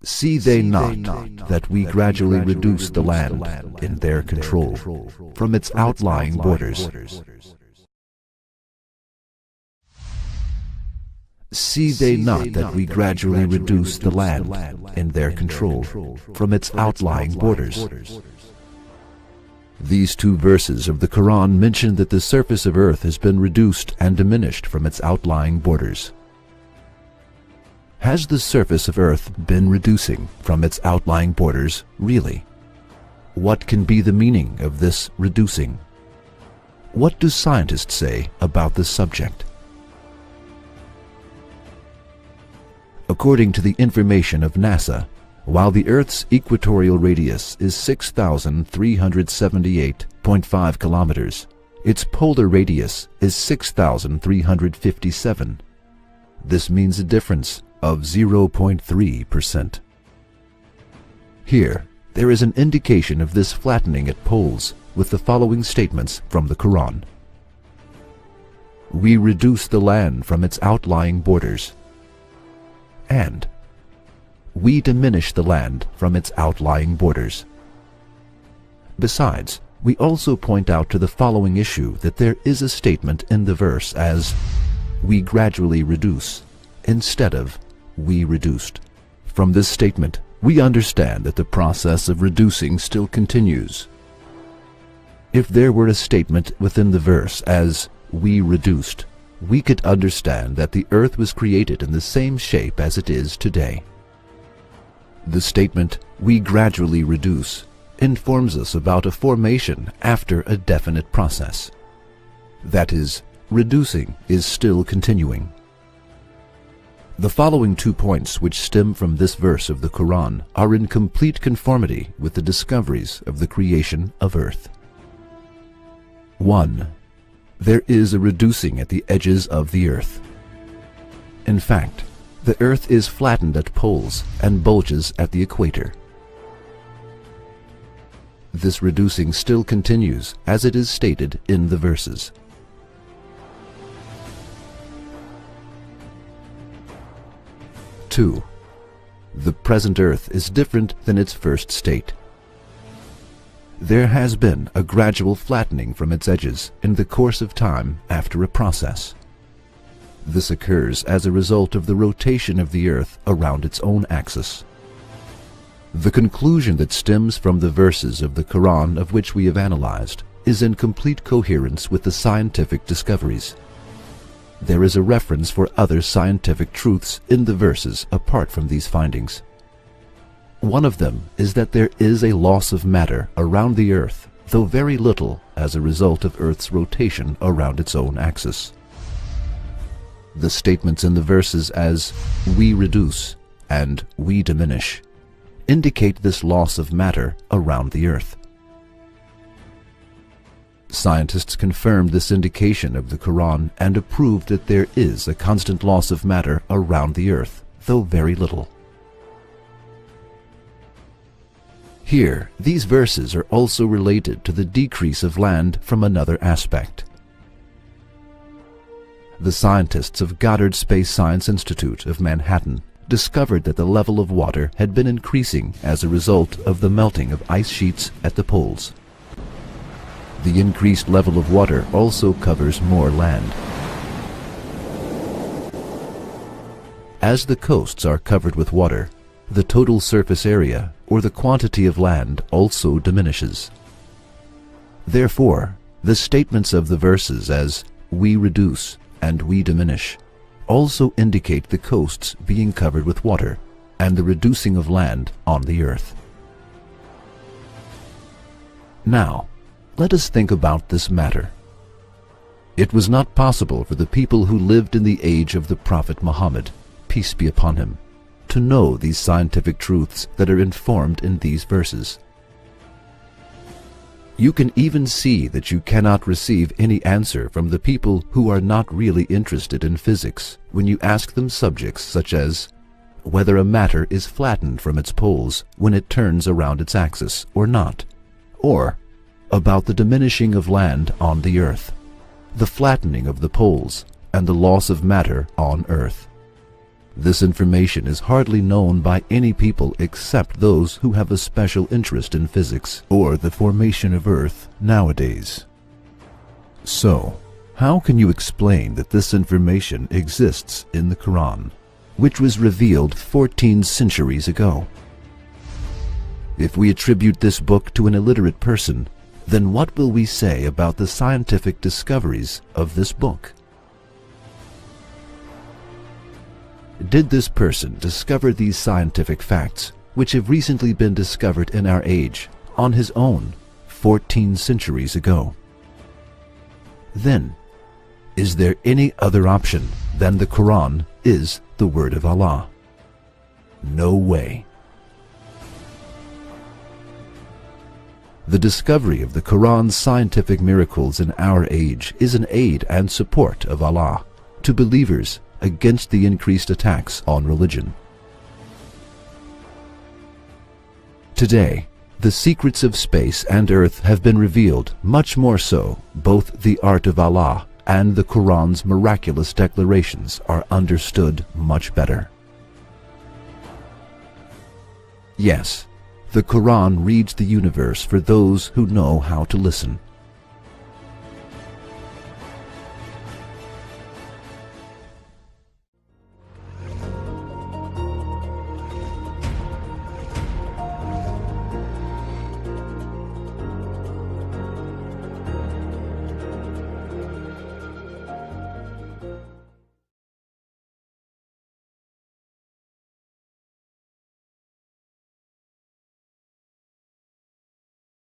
See they not that we gradually reduce the land in their control from its outlying borders? See they not that we gradually reduce the land in their control from its outlying borders? These two verses of the Quran mention that the surface of earth has been reduced and diminished from its outlying borders. Has the surface of earth been reducing from its outlying borders, really? What can be the meaning of this reducing? What do scientists say about this subject? According to the information of NASA, while the Earth's equatorial radius is 6,378.5 kilometers, its polar radius is 6,357. This means a difference of 0.3%. Here, there is an indication of this flattening at poles with the following statements from the Quran. We reduce the land from its outlying borders, and we diminish the land from its outlying borders. Besides, we also point out to the following issue that there is a statement in the verse as we gradually reduce instead of we reduced. From this statement, we understand that the process of reducing still continues. If there were a statement within the verse as we reduced, we could understand that the earth was created in the same shape as it is today. The statement, we gradually reduce, informs us about a formation after a definite process. That is, reducing is still continuing. The following 2 points which stem from this verse of the Quran are in complete conformity with the discoveries of the creation of earth. 1. There is a reducing at the edges of the earth. In fact, the earth is flattened at poles and bulges at the equator. This reducing still continues as it is stated in the verses. 2. The present earth is different than its first state. There has been a gradual flattening from its edges in the course of time after a process. This occurs as a result of the rotation of the earth around its own axis. The conclusion that stems from the verses of the Quran of which we have analyzed is in complete coherence with the scientific discoveries. There is a reference for other scientific truths in the verses apart from these findings. One of them is that there is a loss of matter around the earth, though very little as a result of Earth's rotation around its own axis. The statements in the verses as we reduce and we diminish indicate this loss of matter around the earth. Scientists confirmed this indication of the Quran and approved that there is a constant loss of matter around the earth, though very little. Here, these verses are also related to the decrease of land from another aspect. The scientists of Goddard Space Science Institute of Manhattan discovered that the level of water had been increasing as a result of the melting of ice sheets at the poles. The increased level of water also covers more land. As the coasts are covered with water, the total surface area, or the quantity of land, also diminishes. Therefore, the statements of the verses as we reduce and we diminish also indicate the coasts being covered with water and the reducing of land on the earth. Now, let us think about this matter. It was not possible for the people who lived in the age of the Prophet Muhammad, peace be upon him, to know these scientific truths that are informed in these verses. You can even see that you cannot receive any answer from the people who are not really interested in physics when you ask them subjects such as whether a matter is flattened from its poles when it turns around its axis or not, or about the diminishing of land on the earth, the flattening of the poles, and the loss of matter on earth. This information is hardly known by any people except those who have a special interest in physics or the formation of Earth nowadays. So, how can you explain that this information exists in the Quran, which was revealed 14 centuries ago? If we attribute this book to an illiterate person, then what will we say about the scientific discoveries of this book? Did this person discover these scientific facts, which have recently been discovered in our age, on his own 14 centuries ago? Then, is there any other option than the Quran is the word of Allah? No way. The discovery of the Quran's scientific miracles in our age is an aid and support of Allah to believers against the increased attacks on religion. Today, the secrets of space and earth have been revealed, much more so, both the art of Allah and the Quran's miraculous declarations are understood much better. Yes, the Quran reads the universe for those who know how to listen